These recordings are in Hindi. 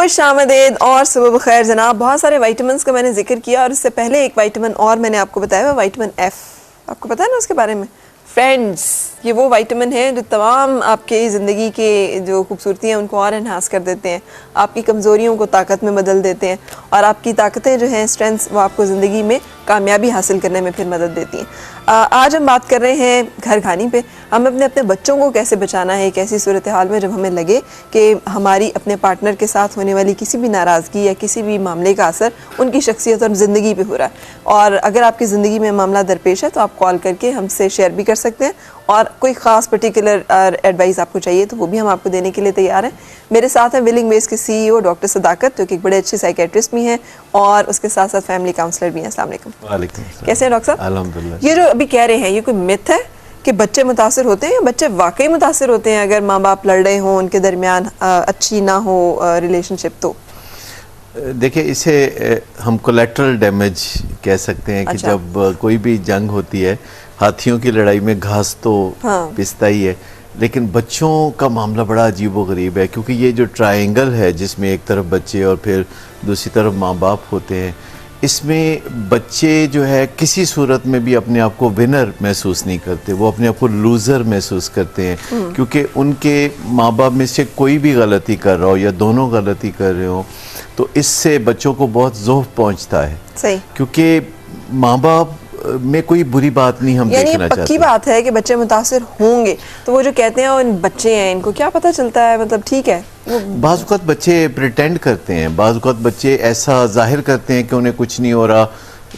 खुश आमदेद और सुबह बखैर जनाब। बहुत सारे विटामिन्स का मैंने जिक्र किया और इससे पहले एक विटामिन और मैंने आपको बताया हुआ विटामिन एफ। आपको पता है ना उसके बारे में फ्रेंड्स? ये वो विटामिन है जो तमाम आपके ज़िंदगी के जो खूबसूरती हैं उनको और एनहांस कर देते हैं, आपकी कमज़ोरियों को ताकत में बदल देते हैं और आपकी ताकतें जो हैं स्ट्रेंथ्स वो आपको ज़िंदगी में कामयाबी हासिल करने में फिर मदद देती हैं। आज हम बात कर रहे हैं घर खानी पे। हमें अपने बच्चों को कैसे बचाना है एक ऐसी सूरत हाल में जब हमें लगे कि हमारी अपने पार्टनर के साथ होने वाली किसी भी नाराज़गी या किसी भी मामले का असर उनकी शख्सियत और ज़िंदगी पे हो रहा है। और अगर आपकी ज़िंदगी में मामला दरपेश है तो आप कॉल करके हमसे शेयर भी कर सकते हैं और कोई ख़ास पर्टिकुलर एडवाइस आपको चाहिए तो वो भी हम आपको देने के लिए तैयार हैं। मेरे साथ हैं विलिंग वेज के CEO डॉक्टर सदाकत, जो कि एक बड़े अच्छे साइकेट्रिस्ट भी हैं और उसके साथ साथ फैमिली काउंसलर भी हैं। अस्सलाम वालेकुम। वालेकुम। कैसे हैं डॉक्टर साहब? अल्हम्दुलिल्लाह। ये जो अभी कह रहे हैं ये कोई मिथ है कि बच्चे मुतासिर होते हैं या बच्चे वाकई मुतासिर होते हैं अगर माँ बाप लड़ रहे हों, उनके दरमियान अच्छी ना हो रिलेशनशिप? तो देखिए, इसे हम कोलेटरल डैमेज कह सकते हैं कि अच्छा। जब कोई भी जंग होती है, हाथियों की लड़ाई में घास तो पिसता ही है, लेकिन बच्चों का मामला बड़ा अजीब व गरीब है क्योंकि ये जो ट्रायंगल है जिसमें एक तरफ बच्चे और फिर दूसरी तरफ माँ बाप होते हैं, इसमें बच्चे जो है किसी सूरत में भी अपने आप को विनर महसूस नहीं करते, वो अपने आप को लूज़र महसूस करते हैं क्योंकि उनके माँ बाप में से कोई भी गलती कर रहा हो या दोनों गलती कर रहे हो तो इससे बच्चों को बहुत ज़ोफ पहुँचता है। सही, क्योंकि माँ बाप में कोई बुरी बात नहीं हम देखना चाहते। पक्की बात है कि बच्चे मुतासिर होंगे तो वो जो कहते हैं वो बच्चे हैं, इनको क्या पता चलता है, मतलब ठीक है। बाज़ वक़्त बच्चे प्रिटेंड करते हैं, बाज़ वक़्त बच्चे ऐसा जाहिर करते हैं कि उन्हें कुछ नहीं हो रहा,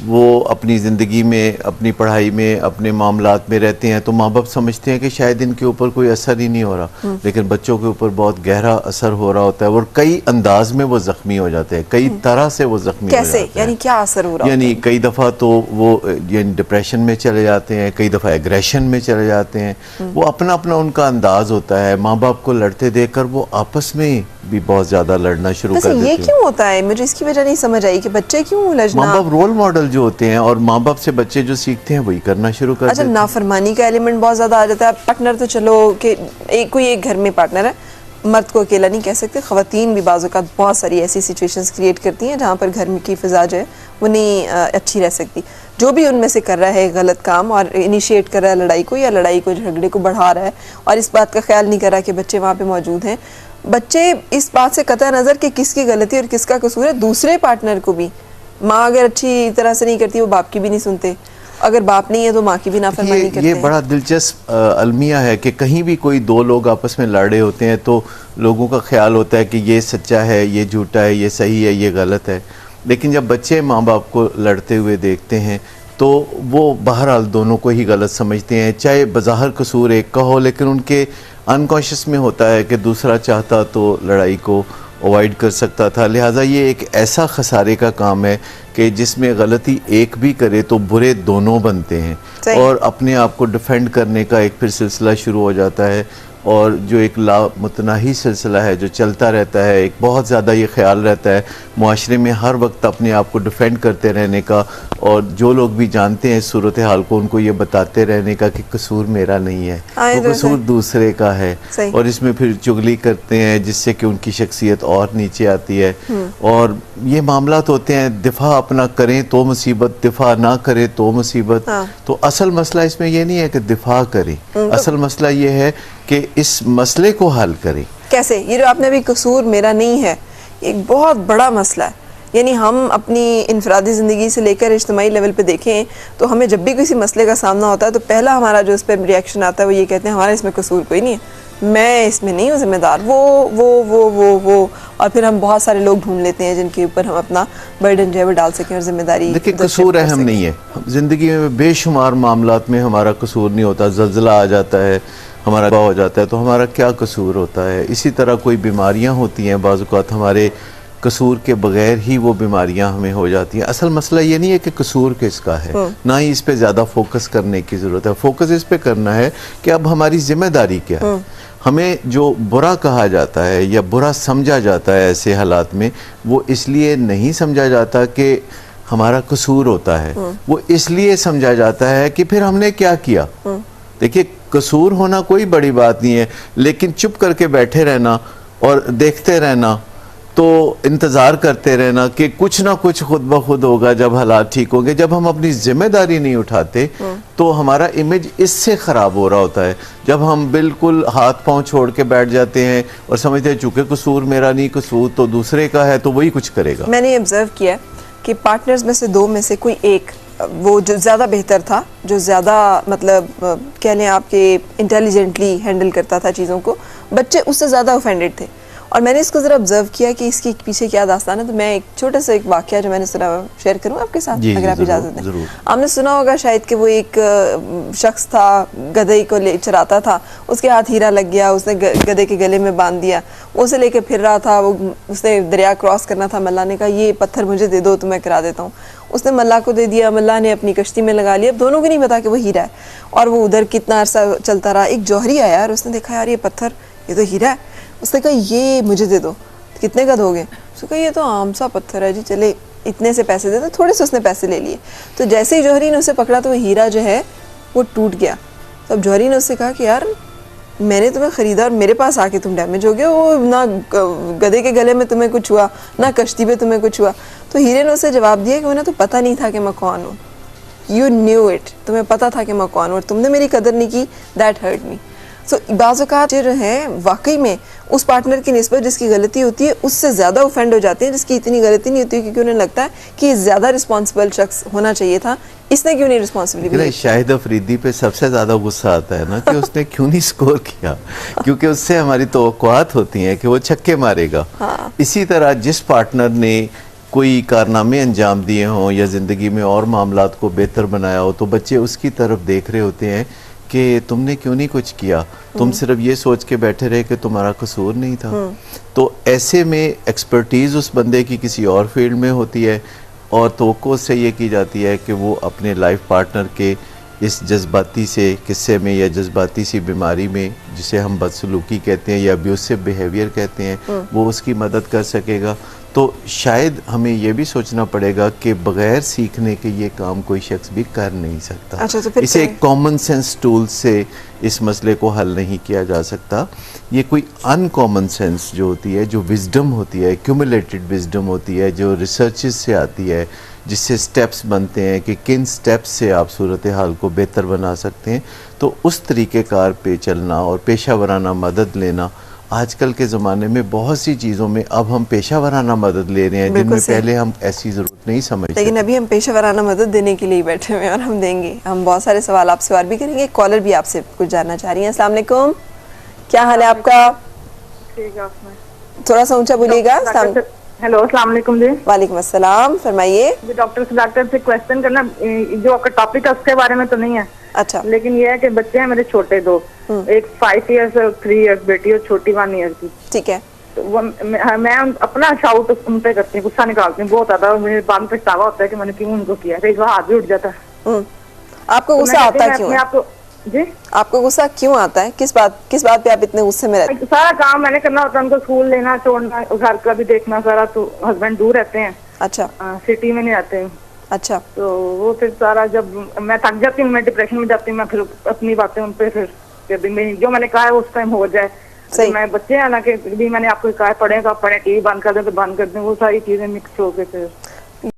वो अपनी ज़िंदगी में, अपनी पढ़ाई में, अपने मामलात में रहते हैं तो माँ बाप समझते हैं कि शायद इनके ऊपर कोई असर ही नहीं हो रहा, लेकिन बच्चों के ऊपर बहुत गहरा असर हो रहा होता है और कई अंदाज में वो ज़ख्मी हो जाते हैं, कई तरह से वो ज़ख्मी हो जाते हैं। यानी क्या असर हो रहा है? यानी कई दफ़ा तो वो यानी डिप्रेशन में चले जाते हैं, कई दफ़ा एग्रेशन में चले जाते हैं। वो अपना अपना उनका अंदाज होता है। माँ बाप को लड़ते देखकर वो आपस में भी बहुत ज़्यादा लड़ना शुरू कर देते हैं। ये क्यों होता है? मुझे इसकी वजह नहीं समझ आई कि बच्चे क्यों लड़ना। माँ बाप रोल मॉडल जो होते हैं और माँ बाप से बच्चे जो सीखते हैं वही करना शुरू कर देते हैं। नाफरमानी का एलिमेंट बहुत ज़्यादा आ जाता है। पार्टनर तो चलो कि कोई एक घर में पार्टनर है, मर्द को अकेला नहीं कह सकते, ख़वातीन भी बाज़ औक़ात बहुत सारी ऐसी सिचुएशंस क्रिएट करती हैं जहाँ पर घर में की फ़िज़ा जो है वो नहीं अच्छी रह सकती। जो भी उनमें से कर रहा है गलत काम और इनिशिएट कर रहा है लड़ाई को या लड़ाई को झगड़े को बढ़ा रहा है और इस बात का ख्याल नहीं कर रहा कि बच्चे वहाँ पे मौजूद हैं, बच्चे इस बात से कतई नज़र कि किसकी गलती और किसका कसूर है, दूसरे पार्टनर को भी, माँ अगर अच्छी तरह से नहीं करती वो बाप की भी नहीं सुनते, अगर बाप नहीं है तो माँ की भी नाफरमानी करते हैं। ये बड़ा दिलचस्प अलमिया है कि कहीं भी कोई दो लोग आपस में लड़ रहे होते हैं तो लोगों का ख्याल होता है कि ये सच्चा है, ये झूठा है, ये सही है, ये गलत है। लेकिन जब बच्चे माँ बाप को लड़ते हुए देखते हैं तो वो बहरहाल दोनों को ही गलत समझते हैं, चाहे बज़ाहिर कसूर एक का हो, लेकिन उनके अनकॉन्शियस में होता है कि दूसरा चाहता तो लड़ाई को अवॉइड कर सकता था। लिहाजा ये एक ऐसा खसारे का काम है कि जिसमें गलती एक भी करे तो बुरे दोनों बनते हैं और अपने आप को डिफेंड करने का एक फिर सिलसिला शुरू हो जाता है और जो एक लामुतनाही सिलसिला है जो चलता रहता है। एक बहुत ज़्यादा ये ख्याल रहता है मुआशरे में हर वक्त अपने आप को डिफेंड करते रहने का और जो लोग भी जानते हैं सूरत हाल को उनको ये बताते रहने का कि कसूर मेरा नहीं है, वो कसूर दूसरे का है और इसमें फिर चुगली करते हैं जिससे कि उनकी शख्सियत और नीचे आती है। और ये मामलात होते हैं दिफा अपना करें तो मुसीबत, दिफा ना करें तो मुसीबत। तो असल मसला इसमें यह नहीं है कि दिफा करें, असल मसला ये है कि इस मसले को हल करें। कैसे? ये जो आपने भी कसूर मेरा नहीं है, एक बहुत बड़ा मसला है। यानी हम अपनी इनफरादी ज़िंदगी से लेकर इज्तिमाई लेवल पे देखें तो हमें जब भी किसी मसले का सामना होता है तो पहला हमारा जो इस पर रिएक्शन आता है वो ये कहते हैं हमारा इसमें कसूर कोई नहीं है, मैं इसमें नहीं हूँ जिम्मेदार, वो और फिर हम बहुत सारे लोग ढूंढ लेते हैं जिनके ऊपर हम अपना बर्डन जो है वो डाल सकें और जिम्मेदारी। देखिए, कसूर अहम नहीं है। ज़िंदगी में बेशुमार मामलात में हमारा कसूर नहीं होता। ज़ल्ज़ला आ जाता है, हमारा हो जाता है तो हमारा क्या कसूर होता है। इसी तरह कोई बीमारियां होती हैं, बाज़ औक़ात हमारे कसूर के बगैर ही वो बीमारियां हमें हो जाती हैं। असल मसला ये नहीं है कि कसूर किसका है, ना ही इस पे ज़्यादा फोकस करने की ज़रूरत है। फोकस इस पे करना है कि अब हमारी जिम्मेदारी क्या है। हमें जो बुरा कहा जाता है या बुरा समझा जाता है ऐसे हालात में, वो इसलिए नहीं समझा जाता कि हमारा कसूर होता है, वो इसलिए समझा जाता है कि फिर हमने क्या किया। देखिए, कसूर होना कोई बड़ी बात नहीं है, लेकिन चुप करके बैठे रहना और देखते रहना तो इंतज़ार करते रहना कि कुछ ना कुछ खुद ब खुद होगा जब हालात ठीक होंगे। जब हम अपनी जिम्मेदारी नहीं उठाते तो हमारा इमेज इससे ख़राब हो रहा होता है। जब हम बिल्कुल हाथ पांव छोड़ के बैठ जाते हैं और समझते हैं चूँकि कसूर मेरा नहीं, कसूर तो दूसरे का है, तो वही कुछ करेगा। मैंने ऑब्जर्व किया कि पार्टनर्स में से दो में से कोई एक, वो जो ज़्यादा बेहतर था, जो ज़्यादा मतलब कह लें आपके इंटेलिजेंटली हैंडल करता था चीज़ों को, बच्चे उससे ज़्यादा ऑफेंडेड थे। और मैंने इसको ज़रा ऑब्जर्व किया कि इसके पीछे क्या दास्तान है। तो मैं एक छोटा सा एक वाक़या जो मैंने सुना शेयर करूँ आपके साथ, अगर आप इजाज़त दें। आपने सुना होगा शायद कि वो एक शख्स था, गधे को ले चराता था, उसके हाथ हीरा लग गया, उसने गधे के गले में बांध दिया, वो उसे लेके फिर रहा था, वो उसने दरिया क्रॉस करना था। मल्लाह ने कहा ये पत्थर मुझे दे दो तो मैं करा देता हूँ। उसने मल्लाह को दे दिया, मल्लाह ने अपनी कश्ती में लगा लिया। अब दोनों को नहीं पता कि वो हीरा है, और वो उधर कितना अरसा चलता रहा। एक जौहरी आया और उसने देखा यार ये पत्थर, ये तो हीरा है। उसने कहा ये मुझे दे दो। कितने का दोगे? उसने कहा ये तो आम सा पत्थर है जी, चले इतने से पैसे दे दो। थोड़े से उसने पैसे ले लिए। तो जैसे ही जौहरी ने उसे पकड़ा तो वो हीरा जो है वो टूट गया। तो अब जौहरी ने उससे कहा कि यार मैंने तुम्हें ख़रीदा और मेरे पास आके तुम डैमेज हो गए, वो ना गधे के गले में तुम्हें कुछ हुआ, ना कश्ती पे तुम्हें कुछ हुआ। तो हीरे ने उसे जवाब दिया कि उन्हें तो पता नहीं था कि मैं कौन हूँ। यू न्यू इट, तुम्हें पता था कि मैं कौन हूँ और तुमने मेरी कदर नहीं की। That hurt me. सो बाज़ औक़ात जो है वाकई में उस पार्टनर की निस्बत जिसकी गलती होती है उससे ज़्यादा ऑफेंड हो जाती है जिसकी इतनी गलती नहीं होती, क्योंकि उन्हें लगता है कि ज़्यादा रिस्पॉन्सिबल शख्स होना चाहिए था, इसने क्यों नहीं रिस्पॉन्सिबिलिटी। शाहिद अफरीदी पे सबसे ज़्यादा गुस्सा आता है ना कि उसने क्यों नहीं स्कोर किया, क्योंकि उससे हमारी तवक्कुआत होती हैं कि वो छक्के मारेगा। हाँ। इसी तरह जिस पार्टनर ने कोई कारनामे अंजाम दिए हों या ज़िंदगी में और मामलात को बेहतर बनाया हो, तो बच्चे उसकी तरफ देख रहे होते हैं कि तुमने क्यों नहीं कुछ किया, तुम सिर्फ ये सोच के बैठे रहे कि तुम्हारा कसूर नहीं था। तो ऐसे में एक्सपर्टीज़ उस बंदे की किसी और फील्ड में होती है और तवक्को से ये की जाती है कि वो अपने लाइफ पार्टनर के इस जज्बाती से किस्से में या जज्बाती सी बीमारी में, जिसे हम बदसलूकी कहते हैं या अब्यूसिव बिहेवियर कहते हैं, वो उसकी मदद कर सकेगा। तो शायद हमें ये भी सोचना पड़ेगा कि बगैर सीखने के ये काम कोई शख्स भी कर नहीं सकता। अच्छा, तो फिर इसे एक कॉमन सेंस टूल से इस मसले को हल नहीं किया जा सकता। ये कोई अनकॉमन सेंस जो होती है, जो विजडम होती है, एक्यूमुलेटेड विजडम होती है, जो रिसर्चेस से आती है, जिससे स्टेप्स बनते हैं कि किन स्टेप्स से आप सूरत हाल को बेहतर बना सकते हैं, तो उस तरीक़ेकार पे चलना और पेशा वराना मदद लेना। आजकल के ज़माने में बहुत सी चीज़ों में अब हम पेशा वराना मदद ले रहे हैं जिनमें पहले हम ऐसी ज़रूरत नहीं समझते। लेकिन अभी हम पेशा वराना मदद देने के लिए ही बैठे हुए हैं और हम देंगे। हम बहुत सारे सवाल आपसे और भी करेंगे। कॉलर भी आपसे कुछ जानना चाह रही हैं। अस्सलाम वालेकुम, क्या हाल है आपका? ठीक है, थोड़ा सा ऊंचा बोलिएगा। हेलो, अस्सलाम वालेकुम जी। वालेकुम अस्सलाम, फरमाइए। डॉक्टर से क्वेश्चन करना, जो आपका टॉपिक है उसके बारे में तो नहीं है। अच्छा। लेकिन ये है कि बच्चे हैं मेरे छोटे दो, एक 5 इयर्स और 3 इयर्स बेटी और छोटी 1 ईयर की। ठीक है। तो वो मैं अपना शाउट उन पे करती हूँ, गुस्सा निकालती हूँ बहुत ज्यादा। मुझे बाद में पछतावा होता है कि मैंने क्यों उनको किया, कई बार हाथ भी उठ जाता है। आपको गुस्सा आता है क्यों? जी, आपको गुस्सा क्यों आता है? किस बात पे आप इतने गुस्से में रहते हैं? सारा काम मैंने करना होता है, उनको स्कूल लेना छोड़ना, घर का भी देखना सारा। तो हस्बैंड दूर रहते हैं। अच्छा। सिटी में नहीं रहते हैं। अच्छा। तो वो फिर सारा, जब मैं थक जाती हूँ, मैं डिप्रेशन में जाती हूँ, मैं फिर अपनी बातें उन पे फिर जो मैंने कहा है उस टाइम हो जाए। सही। मैं बच्चे हैं ना कि भी मैंने आपको कहा है पढ़े तो आप पढ़े, टीवी बंद कर दें तो बंद कर दें, वो सारी चीजें मिक्स हो के फिर